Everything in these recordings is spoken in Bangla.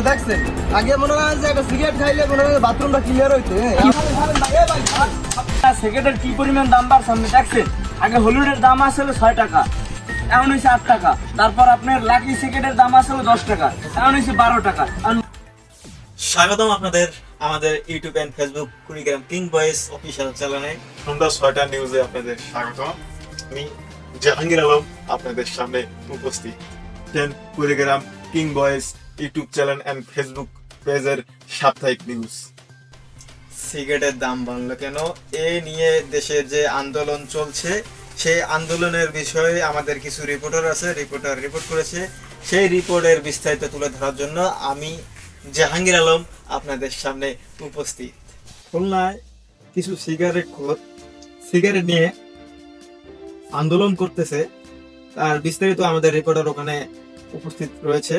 দেখছেন আগে মনে হয় যে একটা সিগারেট খাইলে মনে হয় বাথরুমটা ক্লিয়ার হইতো। সিগারেটের কি পরিমাণ দাম বাড়ছে আপনি দেখছেন? আগে হলুদের দাম আসলে 6 টাকা, এখন হয়েছে 8 টাকা। তারপর আপনার লাকি সিগারেটের দাম আসলে 10 টাকা, এখন হয়েছে 12 টাকা। স্বাগতম আপনাদের আমাদের YouTube and Facebook Kurigram king boys official চ্যানেলে। সন্ধ্যা 6টা নিউজে আপনাদের স্বাগতম। আমি জাহাঙ্গীর আলম আপনাদের সামনে উপস্থিত। কুড়িগ্রাম কিং বয়েস ইউটিউব চ্যানেল এন্ড ফেসবুক পেজের সাপ্তাহিক নিউজ। সিগারেটের দাম বাড়লো কেন, এ নিয়ে দেশে যে আন্দোলন চলছে সেই আন্দোলনের বিষয়ে আমাদের কিছু রিপোর্টার আছে, রিপোর্ট করেছে। সেই রিপোর্টের বিস্তারিত তুলে ধরার জন্য আমি জাহাঙ্গীর আলম আপনাদের সামনে উপস্থিত। খুলনায় কিছু সিগারেট নিয়ে আন্দোলন করতেছে, তার বিস্তারিত আমাদের রিপোর্টার ওখানে উপস্থিত রয়েছে,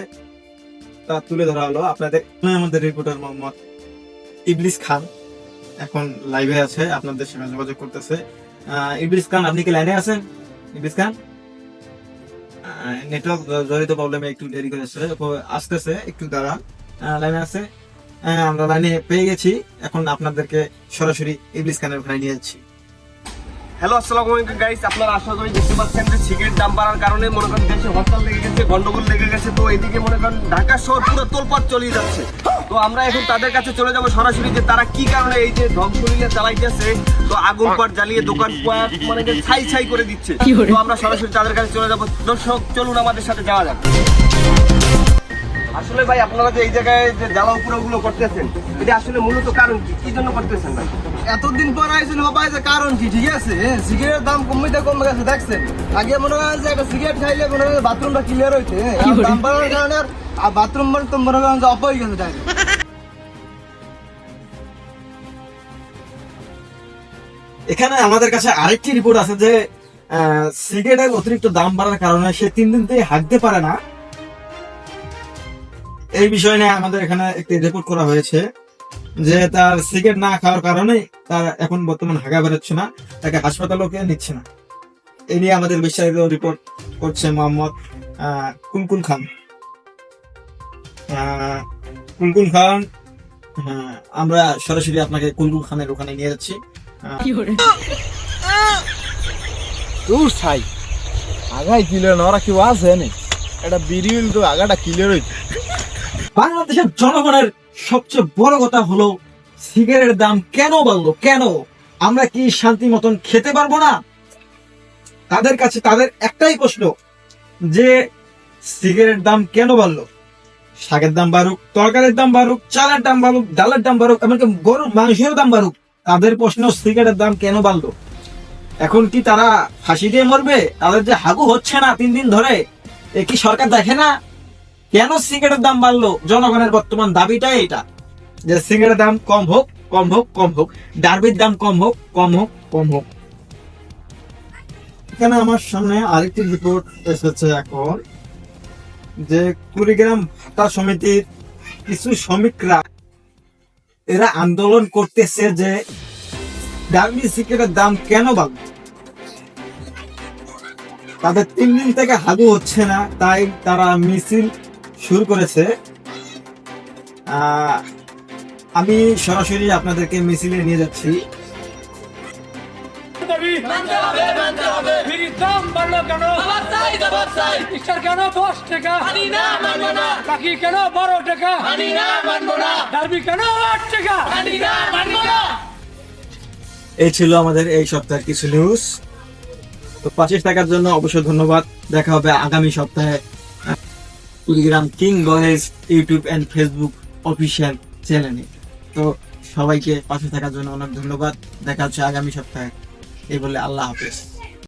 তা তুলে ধরা হলো আপনাদের। আমাদের রিপোর্টার মোহাম্মদ ইবলিস খান এখন লাইভে আছে, আপনাদের সঙ্গে যোগাযোগ করতেছে। ইবলিস খান, আপনি কি লাইনে আছেন? ইবলিস খান, নেটওয়ার্ক জড়িত প্রবলেমে একটু দেরি করে আসতেছে, একটু দাঁড়া। লাইনে আছে, আমরা লাইনে পেয়ে গেছি। এখন আপনাদেরকে সরাসরি ইবলিস খানের ওখানে নিয়ে যাচ্ছি। হ্যালো, আসসালামু আলাইকুম গাইস। আপনারা আশা করি দেখতে পাচ্ছেন যে সিগারেট দাম বাড়ার কারণে মনে করেন দেশে হরতাল লেগে গেছে, গন্ডগোল লেগে গেছে। তো এইদিকে মনে করেন ঢাকা শহর পুরো তোলপাড় চলিয়ে যাচ্ছে। তো আমরা এখন তাদের কাছে চলে যাব সরাসরি, যে তারা কি কারণে এই যে ধ্বংসলীলা চালাইতেছে। তো আগুন পাট জ্বালিয়ে দোকান মানে ছাই ছাই করে দিচ্ছে। তো আমরা সরাসরি তাদের কাছে চলে যাব। দর্শক চলুন আমাদের সাথে যাওয়া যাক। আসলে ভাই, আপনারা যে এই জায়গায় যে জ্বালাও পুরোগুলো করতেছেন, এটা আসলে মূলত কারণ কি, কি জন্য করতেছেন ভাই? এতদিন পর আইসেন বাবা, যে কারণ কি? ঠিক আছে, সিগারেটের দাম কমে গেছে দেখছেন। আগে মনে হয় যে একটা সিগারেট খাইলে মনে হয় বাথরুমটা ক্লিয়ার হইতো। দাম বাড়ার কারণে আর বাথরুম তো মনে করেন যে অফ হয়ে গেছে ডাইরেক্ট। এখানে আমাদের কাছে আরেকটি রিপোর্ট আছে যে সিগারেটের অতিরিক্ত দাম বাড়ার কারণে সে 3 দিন থেকে হাঁটতে পারে না। এই বিষয় নিয়ে আমাদের এখানে একটি রিপোর্ট করা হয়েছে যে তার সিগারেট না খাওয়ার কারণে তার এখন বর্তমান হাগা বেরোচ্ছে না, তাকে হাসপাতালেও নিচ্ছে না। এই নিয়ে আমাদের বিস্তারিত রিপোর্ট করছে মোহাম্মদ কুলকুল খান। কুলকুল খান, আমরা সরাসরি আপনাকে কুলকুল খানের ওখানে নিয়ে যাচ্ছি। আগাই ক্লিয়ার না, ওরা কেউ আছে না, এটা বিরিল তো আগাটা ক্লিয়ার হইতো। বাংলাদেশের জনগণের সবচেয়ে বড় কথা হলো সিগারেটের দাম কেন বাড়লো, কেন? আমরা কি শান্তি মতন খেতে পারবো না? তাদের কাছে তাদের একটাই প্রশ্ন যে সিগারেটের দাম কেন বাড়লো? শাকের দাম বাড়ুক, তরকারির দাম বাড়ুক, চালের দাম বাড়ুক, ডালের দাম বাড়ুক, এমনকি গরুর মাংসের দাম বাড়ুক, তাদের প্রশ্ন সিগারেটের দাম কেন বাড়লো? এখন কি তারা ফাঁসি দিয়ে মরবে? তাদের যে হাগু হচ্ছে না 3 দিন ধরে, এ কি সরকার দেখে না? কেন সিগারেটের দাম বাড়লো? জনগণের বর্তমান দাবিটাই এটা যে সিগারেটের দাম কম হোক, কম হোক, কম হোক, ডার্বির দাম কম হোক, কম হোক, কম হোক। এখানে আমার সামনে আরেকটি রিপোর্ট এসেছে এখন, যে কুড়িগ্রাম ভাটা সমিতির কিছু শ্রমিকরা এরা আন্দোলন করতেছে যে ডার্বি সিগারেটের দাম কেন বাড়লো। তাদের 3 দিন থেকে হাগু হচ্ছে না, তাই তারা মিছিল শুরু করেছে। আমি সরাসরি আপনাদেরকে মিছিলে নিয়ে যাচ্ছি। এই ছিল আমাদের এই সপ্তাহের কিছু নিউজ। তো 25 টাকার জন্য অবশ্যই ধন্যবাদ। দেখা হবে আগামী সপ্তাহে Kurigram king boys YouTube and Facebook official চ্যানেলে। তো সবাইকে 25 টাকার জন্য অনেক ধন্যবাদ। দেখা হচ্ছে আগামী সপ্তাহে। এই বলে আল্লাহ হাফেজ।